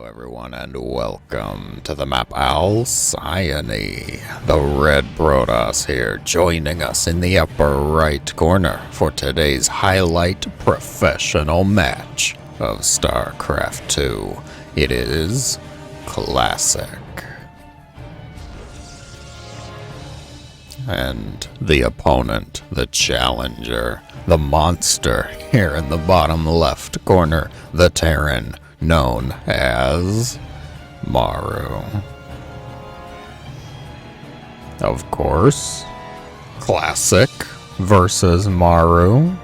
everyone, and welcome to the map Alcyone. The Red Protoss here, joining us in the upper right corner for today's highlight professional match of StarCraft 2. It is Classic. And the opponent, the challenger, the monster here in the bottom left corner, the Terran, known as Maru. Of course, Classic versus Maru,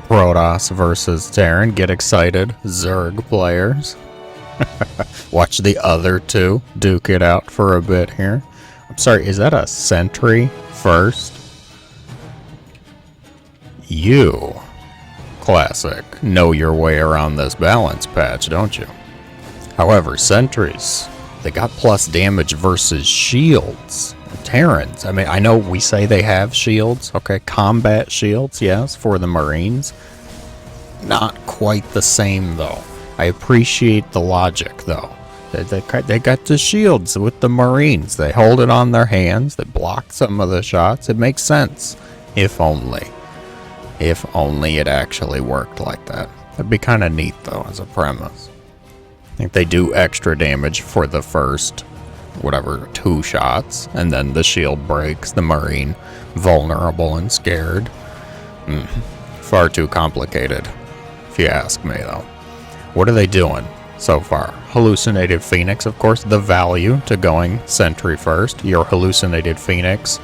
Protoss versus Terran. Get excited, Zerg players. Watch the other two duke it out for a bit here. I'm sorry, is that a sentry first? You, Classic, know your way around this balance patch, don't you? However, sentries, they got plus damage versus shields. Terrans, I mean, I know we say they have shields, okay, combat shields, yes, for the Marines. Not quite the same, though. I appreciate the logic, though. They got the shields with the Marines. They hold it on their hands. They block some of the shots. It makes sense. If only. If only it actually worked like that. That'd be kind of neat, though, as a premise. I think they do extra damage for the first, whatever, 2 shots. And then the shield breaks the Marine vulnerable and scared. Far too complicated, if you ask me, though. What are they doing so far? Hallucinated Phoenix, of course, the value to going sentry first. Your hallucinated Phoenix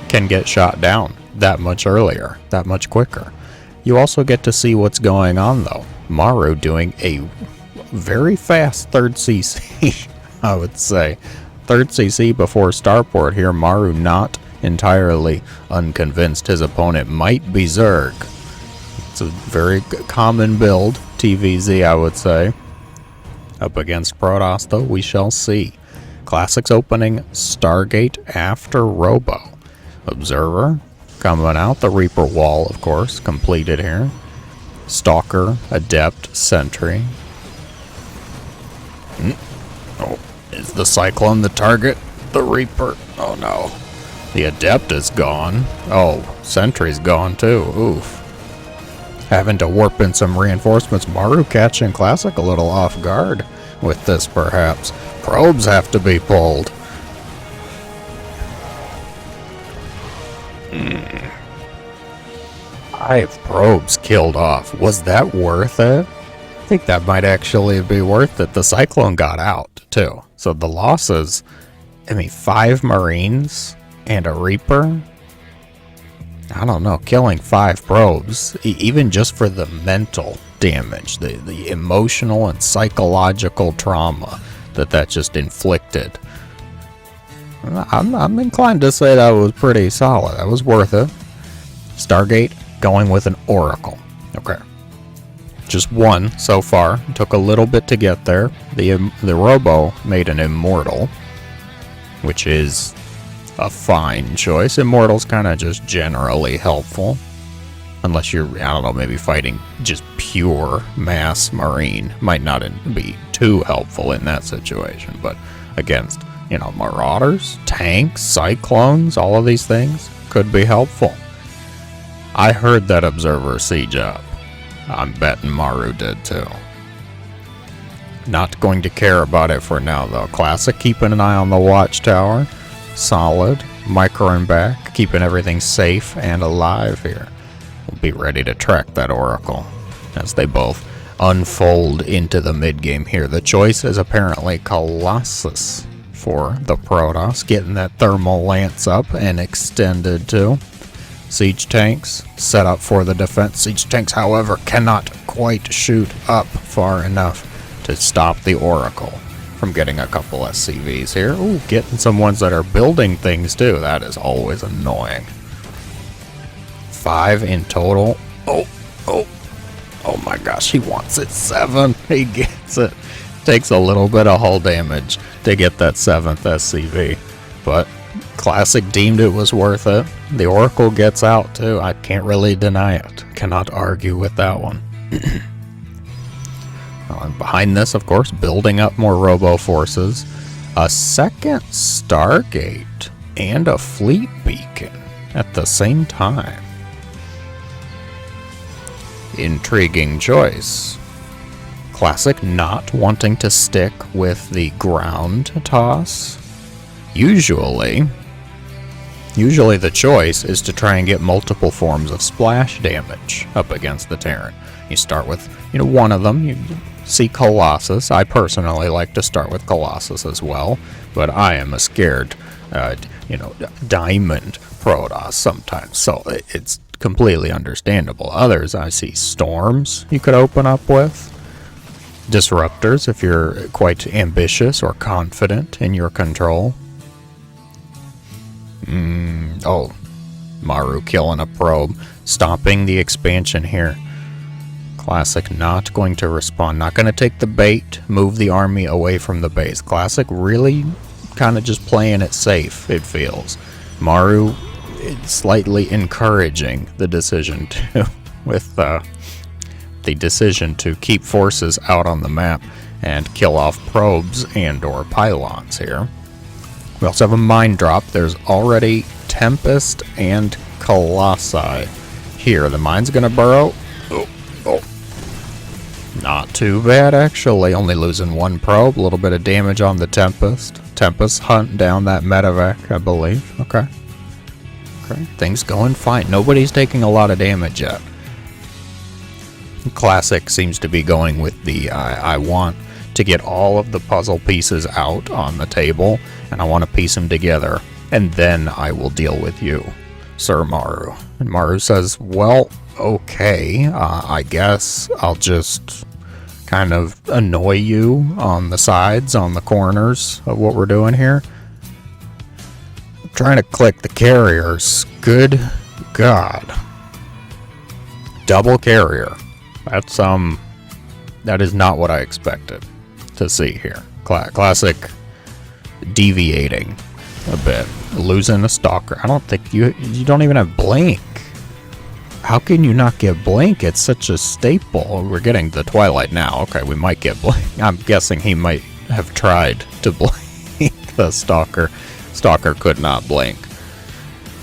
can get shot down that much earlier, that much quicker. You also get to see what's going on, though. Maru doing a very fast 3rd CC, I would say. 3rd CC before Starport here. Maru not entirely unconvinced his opponent might be Zerg. It's a very common build, TvZ, I would say. Up against Protoss, though, we shall see. Classic's opening Stargate after Robo. Observer coming out. The Reaper wall, of course, completed here. Stalker, Adept, Sentry. Oh, is the Cyclone the target? The Reaper. Oh no. The Adept is gone. Oh, Sentry's gone too. Oof. Having to warp in some reinforcements. Maru catching Classic a little off guard with this, perhaps. Probes have to be pulled. 5 probes killed off. Was that worth it? I think that might actually be worth it. The Cyclone got out, too. So the losses, 5 Marines and a Reaper. I don't know, killing 5 probes, even just for the mental damage, the emotional and psychological trauma that just inflicted. I'm inclined to say that was pretty solid. That was worth it. Stargate going with an Oracle. Okay. Just one so far. Took a little bit to get there. The Robo made an Immortal, which is a fine choice. Immortal's kind of just generally helpful. Unless you're, I don't know, maybe fighting just pure mass Marine. Might not be too helpful in that situation. But against, Marauders, tanks, Cyclones, all of these things could be helpful. I heard that Observer siege up. I'm betting Maru did too. Not going to care about it for now, though. Classic keeping an eye on the watchtower. Solid. Micro and back, keeping everything safe and alive here. We'll be ready to track that Oracle as they both unfold into the mid-game here. The choice is apparently Colossus for the Protoss, getting that thermal lance up and extended too. Siege tanks set up for the defense. Siege tanks, however, cannot quite shoot up far enough to stop the Oracle from getting a couple SCVs here. Ooh, getting some ones that are building things too. That is always annoying. 5 in total. Oh my gosh, he wants it. 7. He gets it. Takes a little bit of hull damage to get that 7th SCV. But Classic deemed it was worth it. The Oracle gets out too. I can't really deny it. Cannot argue with that one. And behind this, of course, building up more robo forces, a second Stargate, and a fleet beacon at the same time. Intriguing choice. Classic not wanting to stick with the ground toss. Usually the choice is to try and get multiple forms of splash damage up against the Terran. You start with, one of them. You see Colossus. I personally like to start with Colossus as well, but I am a scared, diamond Protoss sometimes, so it's completely understandable. Others, I see storms you could open up with. Disruptors if you're quite ambitious or confident in your control. Oh, Maru killing a probe, stopping the expansion here. Classic not going to respond, not going to take the bait, move the army away from the base. Classic really kind of just playing it safe, it feels. Maru slightly encouraging the decision to, with the decision to keep forces out on the map and kill off probes and or pylons here. We also have a mine drop. There's already Tempest and Colossi here. The mine's gonna burrow. Oh. Not too bad, actually. Only losing one probe. A little bit of damage on the Tempest. Tempest hunt down that medevac, I believe. Okay. Things going fine. Nobody's taking a lot of damage yet. Classic seems to be going with the I want to get all of the puzzle pieces out on the table, and I want to piece them together, and then I will deal with you, Sir Maru. And Maru says, well, okay, I guess I'll just kind of annoy you on the sides, on the corners of what we're doing here. I'm trying to click the carriers. Good God. Double carrier. That is not what I expected to see here. Classic deviating a bit, losing a stalker. I don't think you don't even have blink. How can you not get blink? It's such a staple. We're getting the Twilight now. Okay, we might get blink. I'm guessing he might have tried to blink the stalker. Stalker could not blink.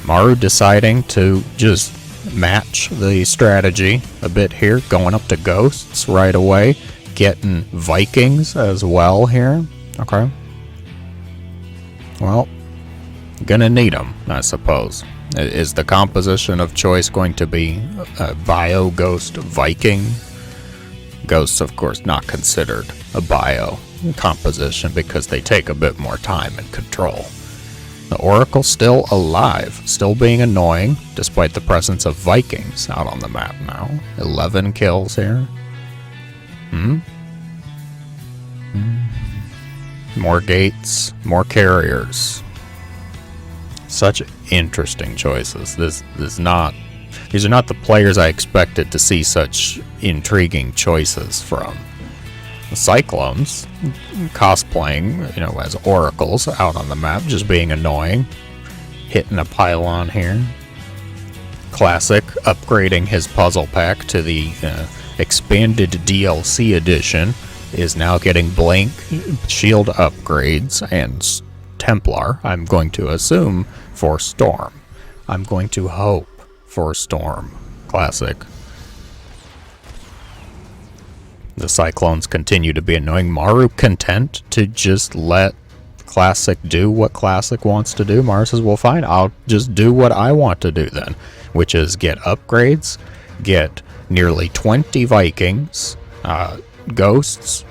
Maru deciding to just match the strategy a bit here, going up to ghosts right away, getting Vikings as well here. Okay. Well, gonna need them, I suppose. Is the composition of choice going to be bio ghost Viking? Ghosts, of course, not considered a bio composition because they take a bit more time and control. The Oracle still alive, still being annoying, despite the presence of Vikings out on the map now. 11 kills here. More gates, more carriers. Such interesting choices. These are not the players I expected to see such intriguing choices from. The Cyclones cosplaying, as oracles out on the map, just being annoying. Hitting a pylon here. Classic upgrading his puzzle pack to the expanded DLC edition is now getting blink, shield upgrades, and Templar. I'm going to assume for Storm. I'm going to hope for Storm. Classic. The Cyclones continue to be annoying. Maru content to just let Classic do what Classic wants to do. Maru says, well, fine, I'll just do what I want to do then, which is get upgrades, get nearly 20 Vikings, ghosts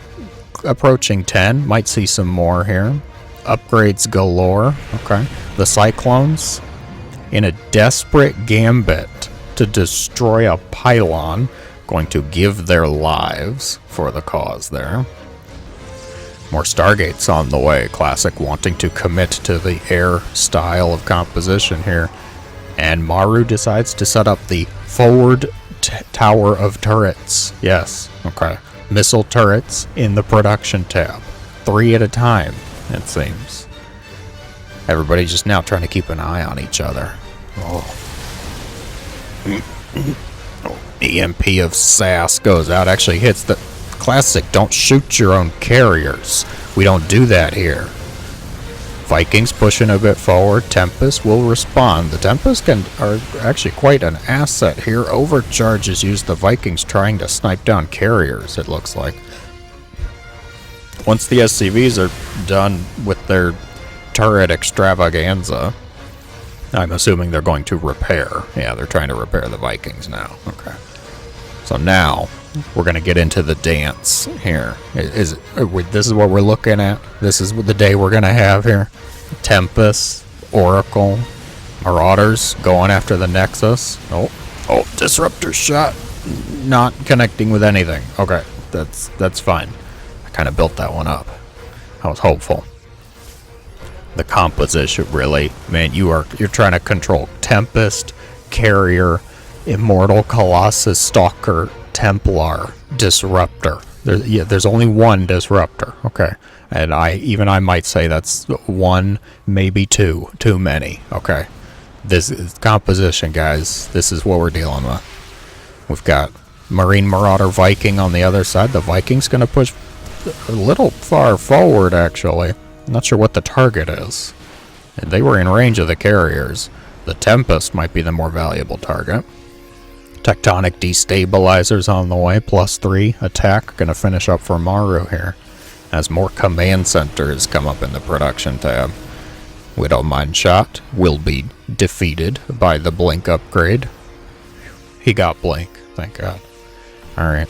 approaching 10, might see some more here. Upgrades galore. Okay. The Cyclones in a desperate gambit to destroy a pylon, going to give their lives for the cause there. More Stargates on the way. Classic wanting to commit to the air style of composition here. And Maru decides to set up the forward tower of turrets. Yes, okay. Missile turrets in the production tab. 3 at a time, it seems. Everybody just now trying to keep an eye on each other. Oh. EMP of Sass goes out, actually hits the Classic, don't shoot your own carriers. We don't do that here. Vikings pushing a bit forward. Tempest will respond. The Tempest are actually quite an asset here. Overcharges use the Vikings trying to snipe down carriers, it looks like. Once the SCVs are done with their turret extravaganza, I'm assuming they're going to repair. Yeah, they're trying to repair the Vikings now. Okay. So now we're going to get into the dance here. This is what we're looking at. This is the day we're going to have here. Tempest, Oracle, Marauders going after the Nexus. Oh, Disruptor shot. Not connecting with anything. Okay, that's fine. I kind of built that one up. I was hopeful. The composition, really, man, you're trying to control Tempest, Carrier, Immortal, Colossus, Stalker, Templar, Disruptor. There's only one Disruptor, okay? And I might say that's one, maybe two, too many, okay? This is composition, guys. This is what we're dealing with. We've got Marine Marauder Viking on the other side. The Viking's going to push a little far forward, actually. I'm not sure what the target is. And they were in range of the carriers. The Tempest might be the more valuable target. Tectonic Destabilizers on the way, +3 attack. Gonna finish up for Maru here. As more command centers come up in the production tab. Widowmine Shot will be defeated by the Blink upgrade. He got Blink, thank God. Alright.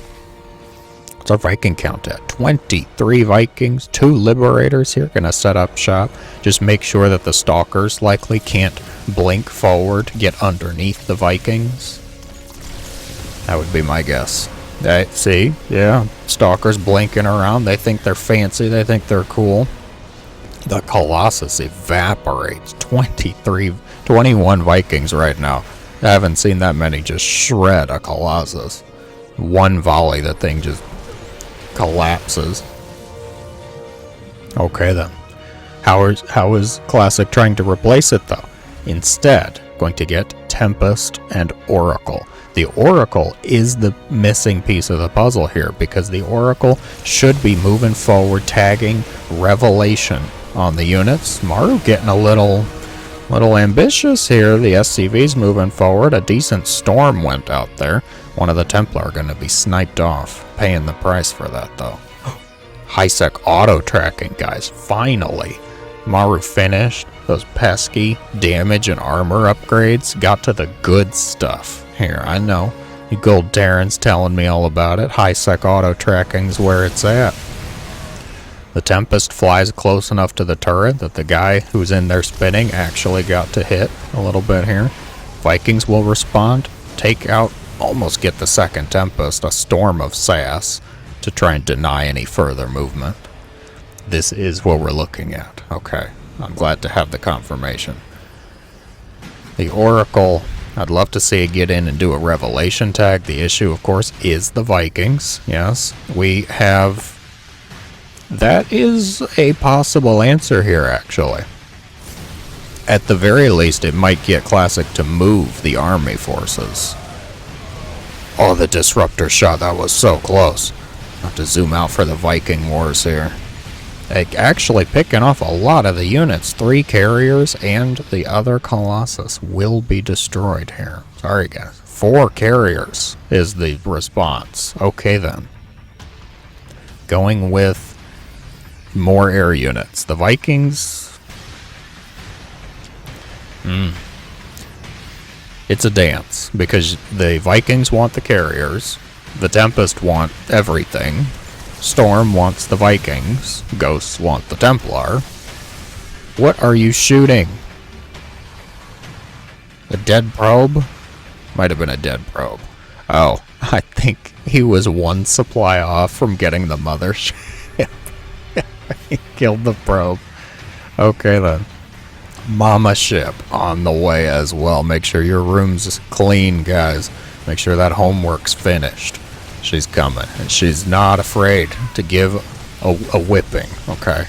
What's our Viking count at? 23 Vikings, 2 Liberators here. Gonna set up shop. Just make sure that the Stalkers likely can't blink forward, get underneath the Vikings. That would be my guess. See? Yeah. Stalkers blinking around. They think they're fancy. They think they're cool. The Colossus evaporates. 21 Vikings right now. I haven't seen that many just shred a Colossus. One volley, the thing just collapses. Okay then. How is Classic trying to replace it though? Instead, going to get Tempest and Oracle. The Oracle is the missing piece of the puzzle here because the Oracle should be moving forward, tagging Revelation on the units. Maru getting a little ambitious here. The SCV's moving forward. A decent storm went out there. One of the Templar are going to be sniped off. Paying the price for that though. High-sec auto-tracking, guys. Finally. Maru finished. Those pesky damage and armor upgrades. Got to the good stuff. Here, I know. You Gold Terrans telling me all about it. High-sec auto-tracking's where it's at. The Tempest flies close enough to the turret that the guy who's in there spinning actually got to hit a little bit here. Vikings will respond. Take out, almost get the second Tempest. A storm of sass to try and deny any further movement. This is what we're looking at. Okay, I'm glad to have the confirmation. The Oracle, I'd love to see it get in and do a Revelation tag. The issue, of course, is the Vikings. Yes, we have... That is a possible answer here, actually. At the very least, it might get Classic to move the army forces. Oh, the Disruptor shot. That was so close. I'll have to zoom out for the Viking wars here. Actually picking off a lot of the units. 3 carriers and the other Colossus will be destroyed here. Sorry, guys. 4 carriers is the response. Okay, then. Going with more air units. The Vikings... It's a dance, because the Vikings want the carriers, the Tempest want everything, Storm wants the Vikings, Ghosts want the Templar. What are you shooting? A dead probe? Might have been a dead probe. Oh, I think he was one supply off from getting the mothership. He killed the probe. Okay then. Mama ship on the way as well. Make sure your room's clean, guys. Make sure that homework's finished. She's coming, and she's not afraid to give a whipping, okay?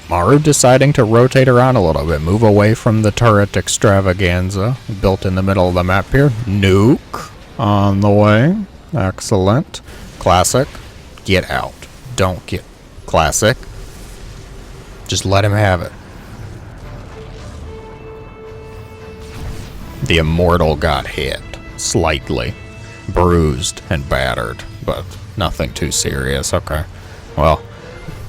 Maru deciding to rotate around a little bit. Move away from the turret extravaganza built in the middle of the map here. Nuke on the way. Excellent. Classic. Get out. Don't get... Classic. Just let him have it. The Immortal got hit. Slightly. Bruised and battered. But nothing too serious. Okay. Well,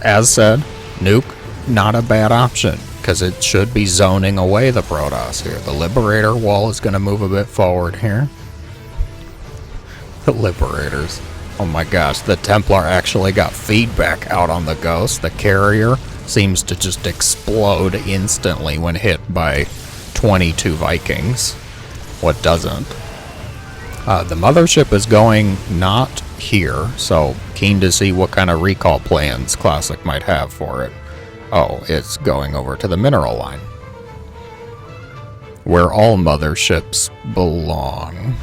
as said, nuke, not a bad option. Because it should be zoning away the Protoss here. The Liberator wall is going to move a bit forward here. The Liberators. Oh my gosh, the Templar actually got feedback out on the Ghost. The Carrier seems to just explode instantly when hit by 22 Vikings. What doesn't? The Mothership is going not here, so keen to see what kind of recall plans Classic might have for it. Oh, it's going over to the mineral line, where all motherships belong.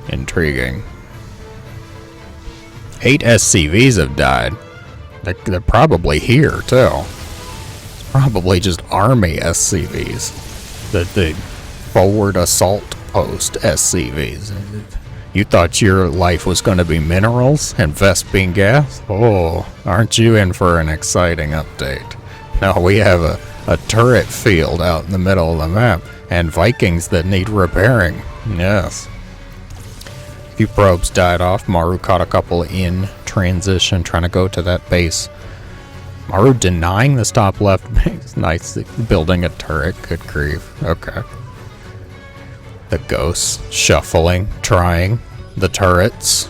Intriguing. 8 SCVs have died. They're probably here, too. It's probably just army SCVs. The forward assault post SCVs. You thought your life was going to be minerals and Vespene gas? Oh, aren't you in for an exciting update? No, we have a turret field out in the middle of the map, and Vikings that need repairing. Yes. A few probes died off. Maru caught a couple in transition, trying to go to that base. Maru denying this top left base. Nice, building a turret. Good grief. Okay. The ghosts shuffling, trying the turrets.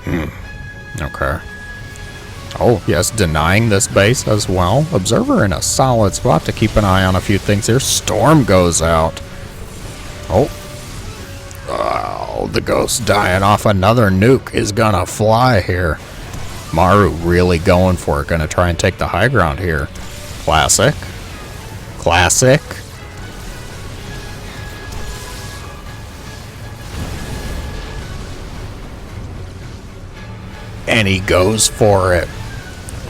Okay. Oh, yes, denying this base as well. Observer in a solid spot to keep an eye on a few things here. Storm goes out. Oh. Oh, the ghost dying off. Another nuke is gonna fly here. Maru really going for it. Gonna try and take the high ground here. Classic. Classic. And he goes for it.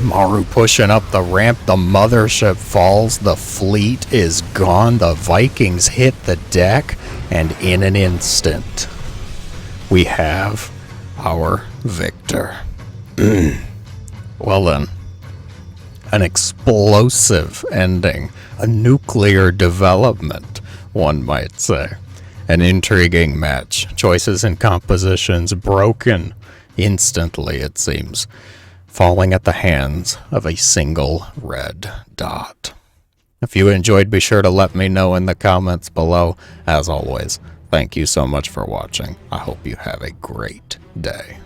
Maru pushing up the ramp. The mothership falls. The fleet is gone. The Vikings hit the deck. And in an instant, we have our victor. Well then, an explosive ending. A nuclear development, one might say. An intriguing match. Choices and compositions broken instantly, it seems, falling at the hands of a single red dot. If you enjoyed, be sure to let me know in the comments below. As always, thank you so much for watching. I hope you have a great day.